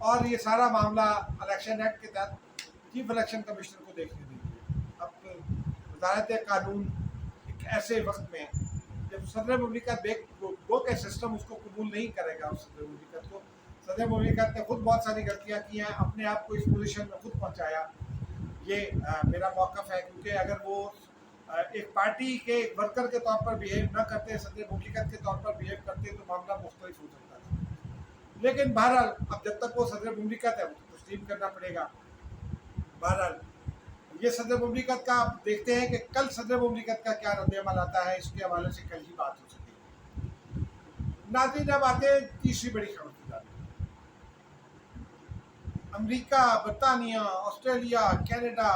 اور یہ سارا معاملہ الیکشن ایکٹ کے تحت چیف الیکشن کمشنر کو دیکھنے دیجیے. اب وزارت قانون ایک ایسے وقت میں جب صدر مملکت وہ کے سسٹم اس کو قبول نہیں کرے گا، اس صدر مملکت کو، صدر مملکت نے خود بہت ساری غلطیاں کی ہیں، اپنے آپ کو اس پوزیشن میں خود پہنچایا. یہ میرا موقف ہے، کیونکہ اگر وہ ایک پارٹی کے ایک ورکر کے طور پر بیہیو نہ کرتے، صدر مملکت کے طور پر بیہیو کرتے تو معاملہ مختلف ہو سکتا تھا. لیکن بہرحال اب جب تک وہ صدر مملکت ہے وہ تسلیم کرنا پڑے گا. بہرحال یہ صدر مملکت کا آپ دیکھتے ہیں کہ کل صدر مملکت کا کیا رد عمل آتا ہے، اس کے حوالے سے کل ہی بات ہو سکے گی. ناظرین اب آتے ہیں تیسری بڑی خبر کی طرف. امریکہ، برطانیہ، آسٹریلیا، کینیڈا،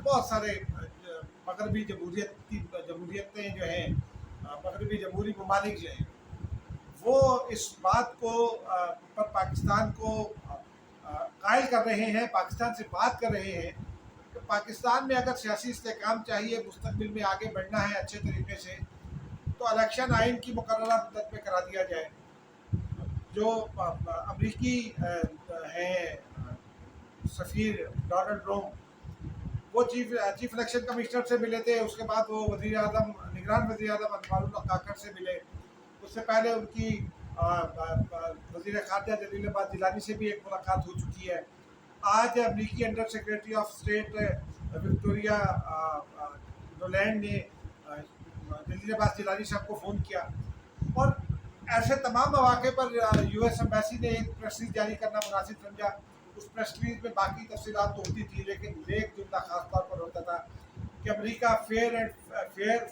بہت سارے مغربی جمہوریتیں جو ہیں، مغربی جمہوری ممالک جو ہیں، وہ اس بات کو پر پاکستان کو قائل کر رہے ہیں، پاکستان سے بات کر رہے ہیں کہ پاکستان میں اگر سیاسی استحکام چاہیے، مستقبل میں آگے بڑھنا ہے اچھے طریقے سے، تو الیکشن آئین کی مقررہ مدت میں کرا دیا جائے. جو امریکی ہیں سفیر ڈونلڈ روم، وہ چیف الیکشن کمشنر سے ملے تھے. اس کے بعد وہ نگران وزیر اعظم انوار اللہ کاکڑ سے ملے. اس سے پہلے ان کی وزیر خارجہ جلیل آباد جیلانی سے بھی ایک ملاقات ہو چکی ہے. آج امریکی under secretary of state Victoria Roland نے جلیل آباد جیلانی صاحب کو فون کیا، اور ایسے تمام مواقع پر یو ایس ایمبیسی نے ایک پریس ریلیز جاری کرنا مناسب سمجھا. اس پریس ریلیز میں باقی تفصیلات تو ہوتی تھی، لیکن ایک جملہ خاص طور پر ہوتا تھا کہ امریکہ فیئر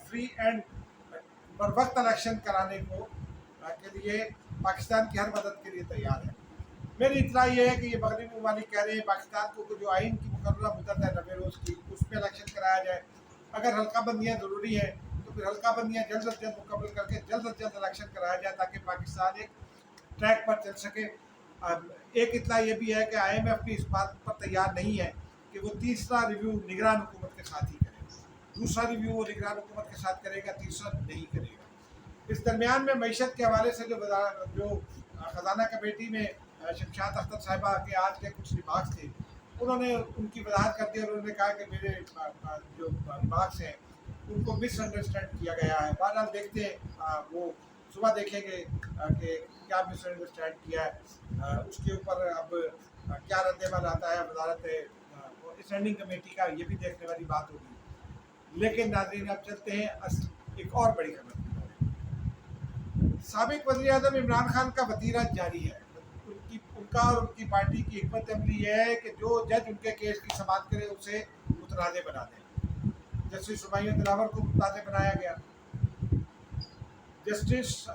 فری اینڈ بر وقت الیکشن کرانے کے لیے پاکستان کی ہر مدد کے لیے تیار ہے. میری اطلاع یہ ہے کہ یہ مغربی ممالک کہہ رہے ہیں پاکستان کو جو آئین کی مقررہ مدت ہے 90 روز کی، اس پہ الیکشن کرایا جائے. اگر حلقہ بندیاں ضروری ہیں تو پھر حلقہ بندیاں جلد از جلد مکمل کر کے جلد از جلد الیکشن کرایا جائے، تاکہ پاکستان ایک ٹریک پر چل سکے. ایک اطلاع یہ بھی ہے کہ آئی ایم ایف بھی اس بات پر تیار نہیں ہے کہ وہ تیسرا ریویو نگران حکومت کے ساتھ ہی کرے. دوسرا ریویو وہ نگران حکومت کے ساتھ کرے گا، تیسرا نہیں کرے گا. اس درمیان میں معیشت کے حوالے سے جو خزانہ کمیٹی میں شمشاد اختر صاحبہ کے آج کے کچھ ریمارکس تھے، انہوں نے ان کی وضاحت کر دی اور انہوں نے کہا کہ میرے جو ریمارکس ہیں ان کو مس انڈرسٹینڈ کیا گیا ہے. بہرحال دیکھتے ہیں، وہ صبح دیکھیں گے کہ کیا مس انڈرسٹینڈ کیا ہے. اس کے اوپر اب کیا رد عمل آتا ہے وزارت اسٹینڈنگ کمیٹی کا، یہ بھی دیکھنے والی بات ہوگی. لیکن ناظرین اب چلتے ہیں ایک اور بڑی خبر. سابق وزیر اعظم عمران خان کا وتیرہ جاری ہے. ان کا اور ان کی پارٹی کی حکمت عملی یہ ہے کہ جو جج ان کے کیس کی سماعت کرے اسے متنازع بنا دیں. جسٹس ہمایوں دلاور کو متنازع بنایا گیا. جسٹس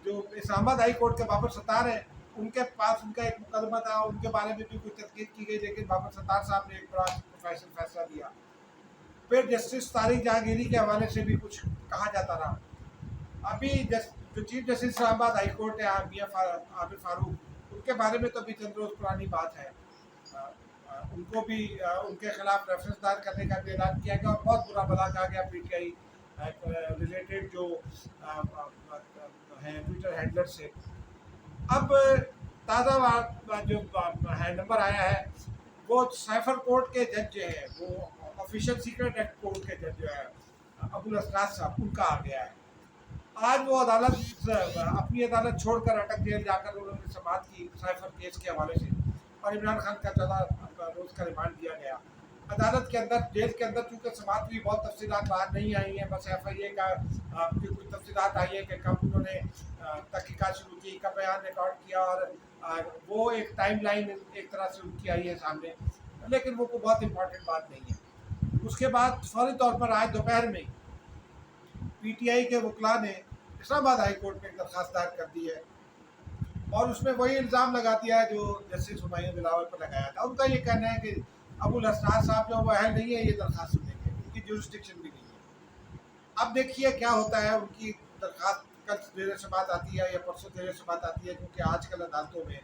جو اسلام آباد ہائی کورٹ کے بابر ستار ہیں، ان کے پاس ان کا ایک مقدمہ تھا، ان کے بارے میں بھی کوئی تحقیق کی گئی، لیکن بابر ستار صاحب نے ایک بڑا پروفیشنل فیصلہ دیا. پھر جسٹس طارق جہانگیری کے حوالے سے بھی کچھ کہا جاتا رہا. ابھی جو چیف جسٹس اسلام آباد ہائی کورٹ ہے میاں عابد فاروق، ان کے بارے میں تو ابھی چند روز پرانی بات ہے. ان کو بھی ان کے خلاف ریفرنس دائر کرنے کا بھی اعلان کیا گیا اور بہت برا بھلا کہا گیا پی ٹی آئی ریلیٹڈ جو ہیں ٹویٹر ہینڈلر سے. اب تازہ جو نمبر آیا ہے وہ سائفر کورٹ کے جج جو ہیں، وہ آفیشیل سیکرٹ ایکٹ کورٹ کے جج جو ہے ابو الاسرار صاحب، ان کا آ گیا ہے. آج وہ اپنی عدالت چھوڑ کر اٹک جیل جا کر انہوں نے سماعت کی سائفر کیس کے حوالے سے، اور عمران خان کا 14 روز کا ریمانڈ دیا گیا. عدالت کے اندر جیل کے اندر چونکہ سماعت ہوئی، بہت تفصیلات باہر نہیں آئی ہیں، بس ایف آئی اے کا کی کچھ تفصیلات آئی ہے کہ کب انہوں نے تحقیقات شروع کی، کب بیان ریکارڈ کیا، اور وہ ایک ٹائم لائن ایک طرح سے ان کی آئی ہے سامنے، لیکن وہ کوئی بہت امپورٹنٹ بات نہیں ہے. اس کے بعد فوری طور پر آج دوپہر میں پی ٹی آئی کے وکلاء نے اسلام آباد ہائی کورٹ میں ایک درخواست دائر کر دی ہے، اور اس میں وہی الزام لگا دیا ہے جو جسٹس ہمایوں دلاور پر لگایا تھا. ان کا یہ کہنا ہے کہ ابو الاسرار صاحب جو وہ اہل نہیں ہے یہ درخواست سنیں گے، ان کی جورسڈکشن بھی نہیں ہے. اب دیکھیے کیا ہوتا ہے. ان کی درخواست کل دیر سماعت آتی ہے یا پرسوں دیر سماعت آتی ہے، کیونکہ آج کل عدالتوں میں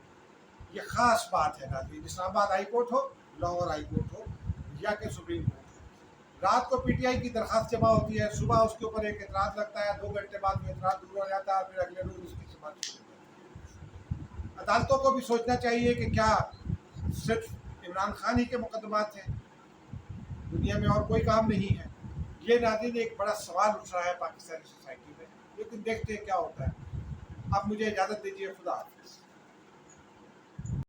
یہ خاص بات ہے ناظرین، اسلام آباد ہائی کورٹ ہو، لاہور ہائی کورٹ ہو یا کہ سپریم کورٹ ہو، رات کو پی ٹی آئی کی درخواست جمع ہوتی ہے، صبح اس کے اوپر ایک اعتراض لگتا ہے، 2 گھنٹے بعد وہ اعتراض دور ہو جاتا ہے، اور پھر اگلے روز اس کی سماعت شروع ہو جاتی ہے. عدالتوں کو بھی سوچنا چاہیے کہ کیا صرف عمران خان ہی کے مقدمات ہیں، دنیا میں اور کوئی کام نہیں ہے؟ یہ ناظرین ایک بڑا سوال اٹھ رہا ہے پاکستانی سوسائٹی میں، لیکن دیکھتے ہیں کیا ہوتا ہے۔ اب مجھے اجازت دیجیے، خدا حافظ۔